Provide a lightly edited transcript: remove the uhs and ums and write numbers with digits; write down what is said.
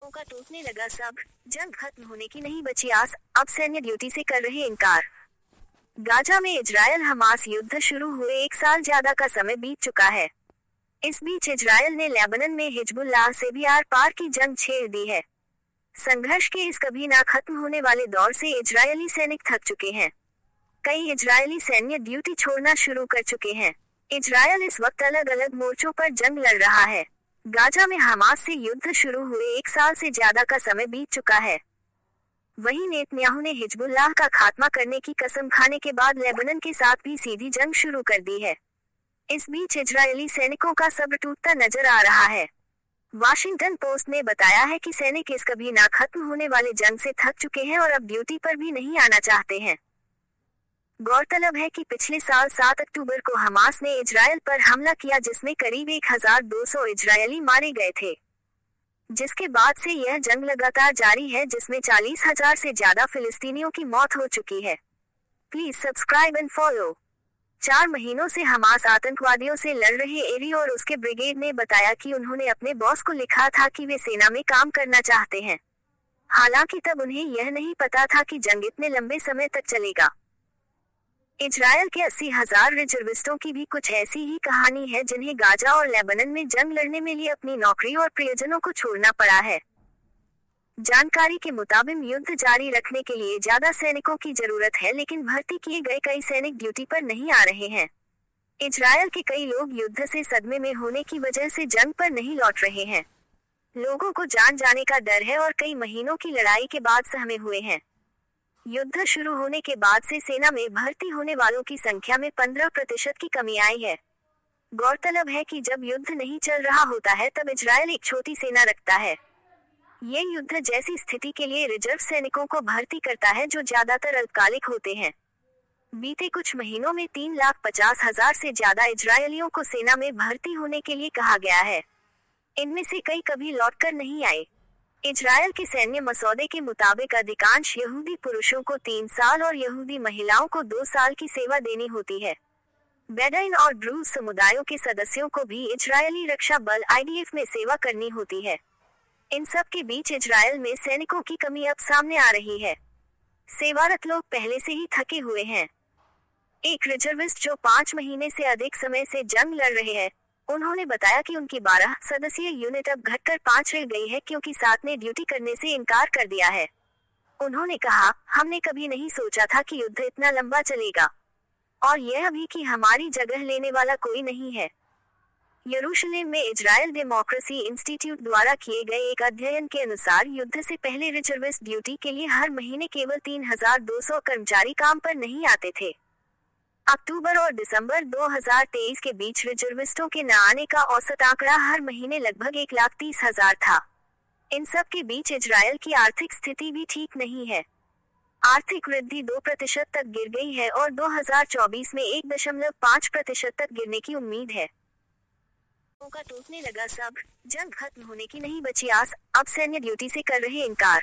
का टूटने लगा सब, जंग खत्म होने की नहीं बची आस, अब सैन्य ड्यूटी से कर रहे इनकार। गाजा में इजरायल हमास युद्ध शुरू हुए एक साल ज्यादा का समय बीत चुका है। इस बीच इजरायल ने लेबनान में हिजबुल्लाह से भी आर पार की जंग छेड़ दी है। संघर्ष के इस कभी ना खत्म होने वाले दौर से इजरायली सैनिक थक चुके हैं। कई इजरायली सैन्य ड्यूटी छोड़ना शुरू कर चुके हैं। इजरायल इस वक्त अलग अलग मोर्चों पर जंग लड़ रहा है। गाजा में हमास से युद्ध शुरू हुए एक साल से ज्यादा का समय बीत चुका है। वहीं नेतन्याहू ने हिजबुल्लाह का खात्मा करने की कसम खाने के बाद लेबनान के साथ भी सीधी जंग शुरू कर दी है। इस बीच इजरायली सैनिकों का सब्र टूटता नजर आ रहा है। वाशिंगटन पोस्ट ने बताया है कि सैनिक इस कभी ना खत्म होने वाले जंग से थक चुके हैं और अब ड्यूटी पर भी नहीं आना चाहते हैं। गौरतलब है कि पिछले साल 7 अक्टूबर को हमास ने इजरायल पर हमला किया, जिसमें करीब 1200 इजरायली मारे गए थे। जिसके बाद से यह जंग लगातार जारी है, जिसमें 40,000 से ज्यादा फिलिस्तीनियों की मौत हो चुकी है। Please subscribe and follow. 4 महीनों से हमास आतंकवादियों से लड़ रहे एरी और उसके ब्रिगेड ने बताया कि उन्होंने अपने बॉस को लिखा था कि वे सेना में काम करना चाहते हैं। हालांकि तब उन्हें यह नहीं पता था कि जंग इतने लंबे समय तक चलेगा। इजरायल के 80,000 रिजर्विस्टों की भी कुछ ऐसी ही कहानी है, जिन्हें गाजा और लेबनान में जंग लड़ने में लिए अपनी नौकरी और प्रियजनों को छोड़ना पड़ा है। जानकारी के मुताबिक युद्ध जारी रखने के लिए ज्यादा सैनिकों की जरूरत है, लेकिन भर्ती किए गए कई सैनिक ड्यूटी पर नहीं आ रहे हैं। इजरायल के कई लोग युद्ध से सदमे में होने की वजह से जंग पर नहीं लौट रहे हैं। लोगों को जान जाने का डर है और कई महीनों की लड़ाई के बाद सहमे हुए हैं। युद्ध शुरू होने के बाद से सेना में भर्ती होने वालों की संख्या में 15% की कमी आई है। गौरतलब है कि जब युद्ध नहीं चल रहा होता है तब इजरायल एक छोटी सेना रखता है। ये युद्ध जैसी स्थिति के लिए रिजर्व सैनिकों को भर्ती करता है, जो ज्यादातर अल्पकालिक होते हैं। बीते कुछ महीनों में 3,50,000 से ज्यादा इजरायलियों को सेना में भर्ती होने के लिए कहा गया है। इनमें से कई कभी लौटकर नहीं आए। इजरायल के सैन्य मसौदे के मुताबिक अधिकांश यहूदी पुरुषों को 3 साल और यहूदी महिलाओं को 2 साल की सेवा देनी होती है। बेदुइन और ड्रूज समुदायों के सदस्यों को भी इजरायली रक्षा बल IDF में सेवा करनी होती है। इन सब के बीच इजरायल में सैनिकों की कमी अब सामने आ रही है। सेवारत लोग पहले से ही थके हुए हैं। एक रिजर्विस्ट जो 5 महीने से अधिक समय से जंग लड़ रहे हैं, उन्होंने बताया कि उनकी 12 सदस्यीय यूनिट अब घटकर 5 रह गई है, क्योंकि 7 ने ड्यूटी करने से इनकार कर दिया है। उन्होंने कहा, हमने कभी नहीं सोचा था कि युद्ध इतना लंबा चलेगा, और यह भी कि हमारी जगह लेने वाला कोई नहीं है। यरूशलेम में इजरायल डेमोक्रेसी इंस्टीट्यूट द्वारा किए गए एक अध्ययन के अनुसार युद्ध से पहले रिजर्विस्ट ड्यूटी के लिए हर महीने केवल 3,200 कर्मचारी काम पर नहीं आते थे। अक्टूबर और दिसंबर 2023 के बीच रिजर्विस्टों के न आने का औसत आंकड़ा हर महीने लगभग 1,30,000 था। इन सब के बीच इजरायल की आर्थिक स्थिति भी ठीक नहीं है। आर्थिक वृद्धि 2% तक गिर गई है और 2024 में 1.5% तक गिरने की उम्मीद है। का टूटने लगा सब, जंग खत्म होने की नहीं बची आस, अब सैन्य ड्यूटी से कर रहे इनकार।